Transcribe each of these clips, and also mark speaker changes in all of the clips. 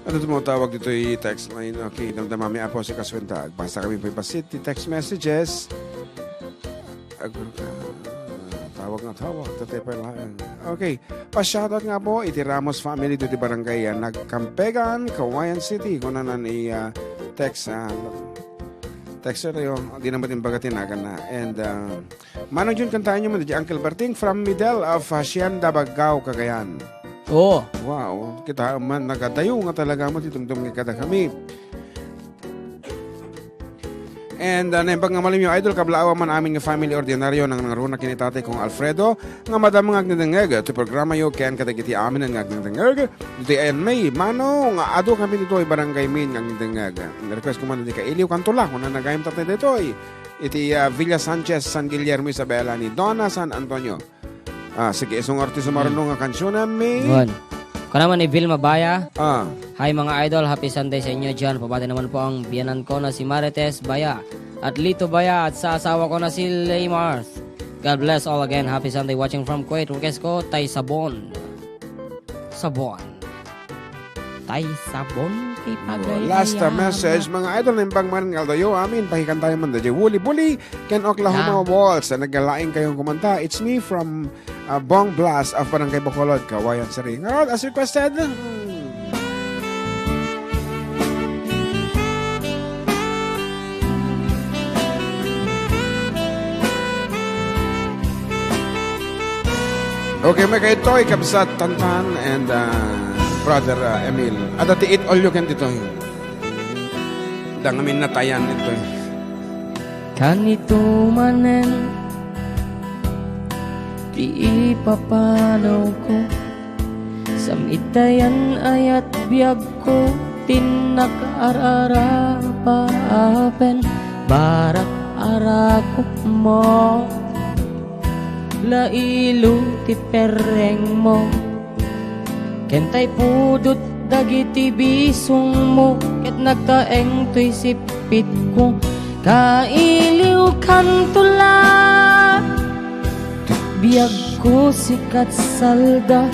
Speaker 1: Ano tumutawag dito yung text line? Okay, damdamami apo si Kaswentag. Basta kami po ipasit, text messages. Tawag na tawag. Okay, pa-shoutout nga po, iti Ramos family dito barangay Nagkampegan, Kawayan City. Kung nanan text texter tayo, di naman yung bagatin na. And manong yun kantaan nyo mo, di Uncle Berting from middle of Hacienda, Bagao, Cagayan.
Speaker 2: Oo.
Speaker 1: Wow, kita man nagatayo nga talaga mo titungtong nga kada kami. And naimbag nga malim yung idol, kablaawa man aming family ordinaryo ng naruna kinitate kong Alfredo, nga madam nga agnidangag, to programa yo, ken katagiti amin nga agnidangag, dito ayan may, mano, nga ado kami dito ay barangay min nga agnidangag. Request ko man dito ka Iliw Kantula, kung nanagayam tatay dito ay, iti Villa Sanchez, San Guillermo, Isabela, ni Donna San Antonio. Sige, isong artist marunong nga kansyon namin.
Speaker 2: Good. Kung naman ni Vilma Baya.
Speaker 1: Ah.
Speaker 2: Hi mga idol, happy Sunday sa inyo dyan. Pabati naman po ang biyanan ko na si Marites Baya at Lito Baya at sa asawa ko na si Laymars. God bless all again. Happy Sunday watching from Kuwait. Request ko, Tay Sabon. Sabon. Tay Sabon kay Pagay.
Speaker 1: Last message, mga idol ng Bang Maring Aldayo, amin, pahikan tayo man dadya. Wuli Buli, Ken Oklahoma Walls, na nagalaing kayong kumanta. It's me from Bong Blast of Barangay Bacolod, Kawayan Sari. As requested, okay, may kayo Toy, Kabsat, Tantan, and Brother Emil. Adati it all you can dito. Dangamin na tayan ito.
Speaker 2: Kanito manen di ipapanaw ko sa mitayan ayat biyag ko tinag-arara paapen barak arakop mo lailo ti pereng mo kentay pudot dagiti bisong mo ket nagtaeng to'y sipit ko kailiw kantula biyag ko sikat salda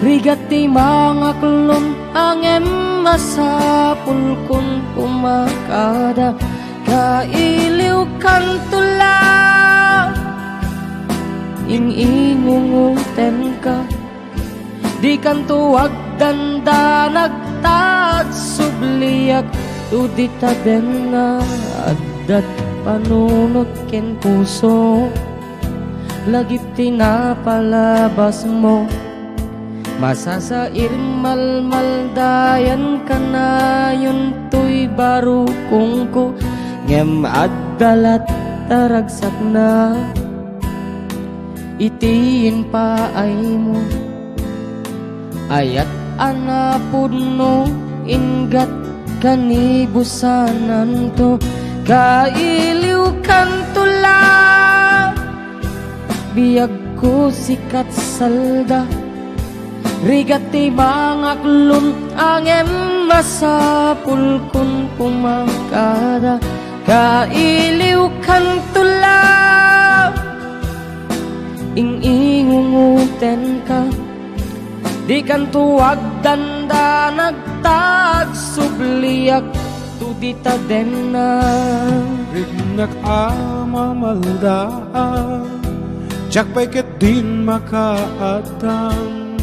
Speaker 2: rigati mga klon angem masapul kun pumakada kailiw kantula ingingunguten ka di kantuwag danda nagtag subliyak tudita den na adat panunot ken puso lagip tinapalabas mo masasair malmaldayan ka na yun to'y barukong ko ngem addalat taragsak na itiin pa ay mo ayat anapudno ingat kanibusanan to kailiw kantula biyag ko sikat salda rigati mga klon angem masapul kun pumakada kailiw kantula ingingunguten ka di kantuwag danda nagtag subliyak tudita den na
Speaker 1: rignak amamaldaan jakpay ket din makaatang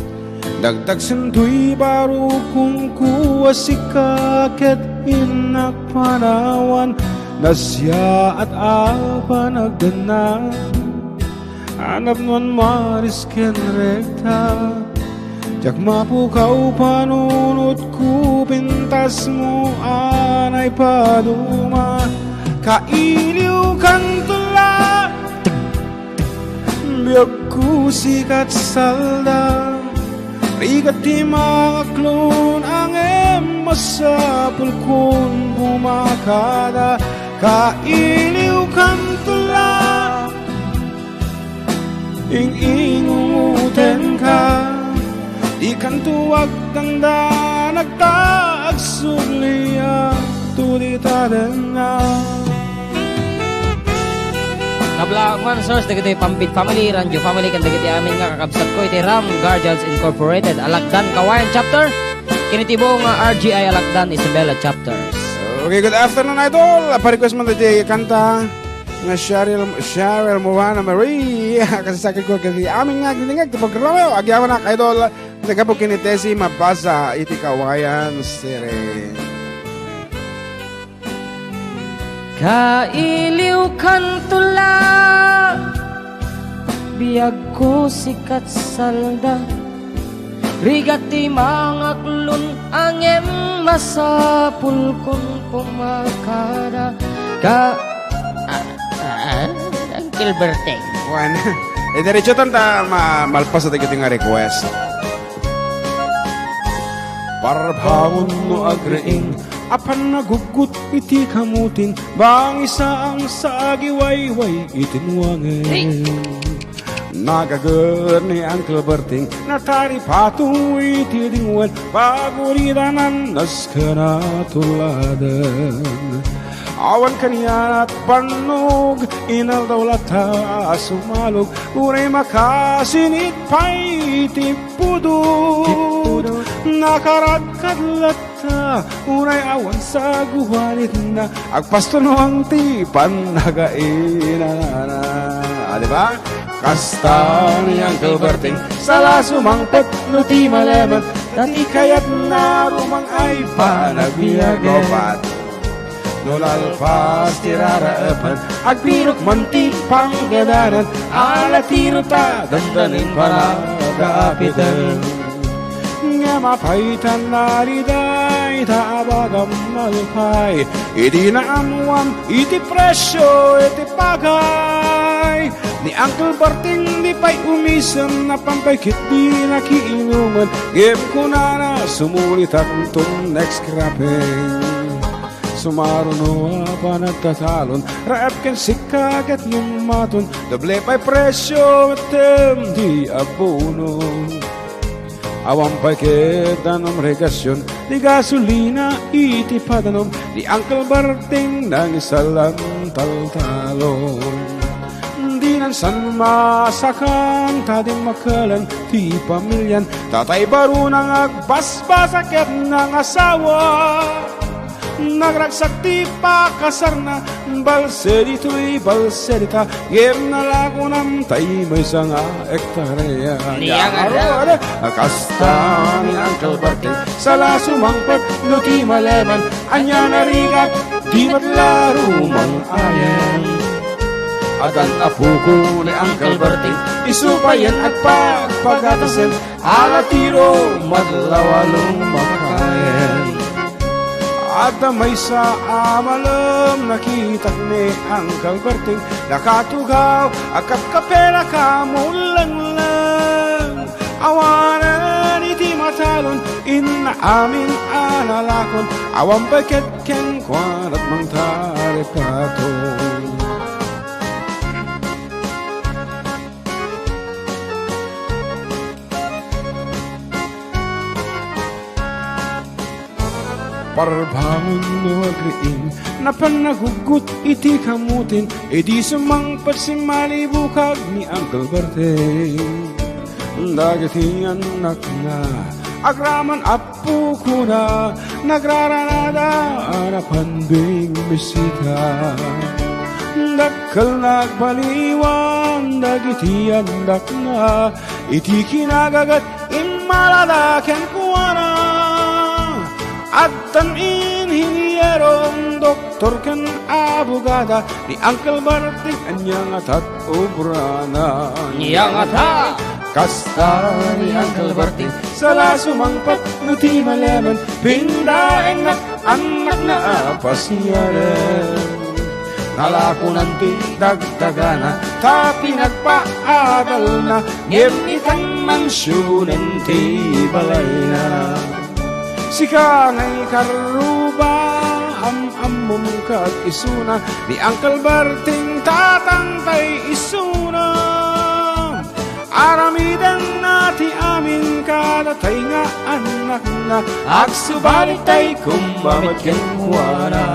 Speaker 1: dagdag sentuy baru kung kuwasika ket inakpanawan nasya at apa nagdanan anap nun marisken rekta jak mapukaw panunot ko pintas mo anay paduma kailiw kantula biyag ko sikat salda rigati mga klon angem masapul kun bumakada kailiw kantula ingingunguten ka di kantuwag tanda nagtaag suliya tudita den na
Speaker 2: kabla man source dagiti Pambit family, Ranjo family kan dagiti amin nga kakabsat ko iti Ram Guardians Incorporated Alakdan Kawayan chapter. Kinitibo nga RGI Alakdan Isabela chapter.
Speaker 1: Okay, good afternoon, idol. Pa-request mo tayo kanta nga Cheryl Moana Marie. Kasi sakit ko kasi aming nga giningag ito programa. Agyawan na, idol. Nagkapo kinitesi mabasa iti Kawayan Sire.
Speaker 2: Kailiw kan tula biyag ko sikat salda rigati mangaklun angem masapul kun pumakada ka Uncle Berteng.
Speaker 1: Bueno, diretso tanta malpas na tayo nga request. Parbangon no agreing apan nagugut iti kamutin bang isa ang sagiwayway itinwangin nagagar ni Uncle Berting natari pato iti dingwan paguridanan nas kanatuladan awan kaniya at panog inaldawlata sumalog uray makasinit pa iti pudod nakarakadlata unay awan sa guwanit na agpastuno ang tipan nagainana diba? Kasta ni Uncle Berting sala sumangpet no ti malaman dati kayat na rumang ay panagbiyagan nolalpas tiraraapan agpirok manti panggadanan alatiro ta dandanin panagapitan nga mapaitan nariday taabagam malpay iti naamuam iti presyo iti pagay ni Uncle Berting di pa'y umisam na pampaykit di nakiinuman gip ko na sumulit akong next crapping sumaruno pa nagtatalon raap ken sikagat yung maton doble pa'y presyo tem di abono awang pakita ng regasyon di gasolina iti padanom di Uncle Berting nang isalang taltalon di nan san masakan tading makalan ti pamilyan tatay baro nang agbasbasakit ng asawa nagragsak ti pakasarna balse dito'y balse dita gem na lago ng tay may sanga ektarya kasta ni Uncle Berting sala sumangpet no ti maleman anya narigat di matlaro mang ayan agan apuko ni Uncle Berting isupayan at pagpagatasin alatiro madlawalong makayan at may sa amalam nakita ni Uncle Berting nakatugaw akapkapera kamulang lang awanan iti matalon inaamin analakon awang baket ken kwan at mang taripaton parbangon no agriing na panagugut iti kamutin edi sumangpat si malibukag ni Uncle Berting dagiti anak na agraman apu ko na nagraranada harapan bing bisita dakkel nagbaliwan dagiti anak na iti kinagagat imaladaken kuwana at tan inhinyerong doktor ken abogada ni Uncle Berting anyang atat obrana
Speaker 2: Niyang ata
Speaker 1: kasta ni Uncle Berting sala sumangpat no ti malaman pindaeng at anak na apasyaran nalakunan ti dagdagana tapi nagpaadal na ngemitan mansyonen ti balay na sika ngay karuba am-amum kat isuna ni Uncle Berting tatangtay isuna aramidan na ti amin kadatay nga anak na agsubalitay kumbamat ken kuwana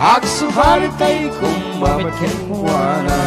Speaker 1: Agsubalit ay kung mamatkin mo na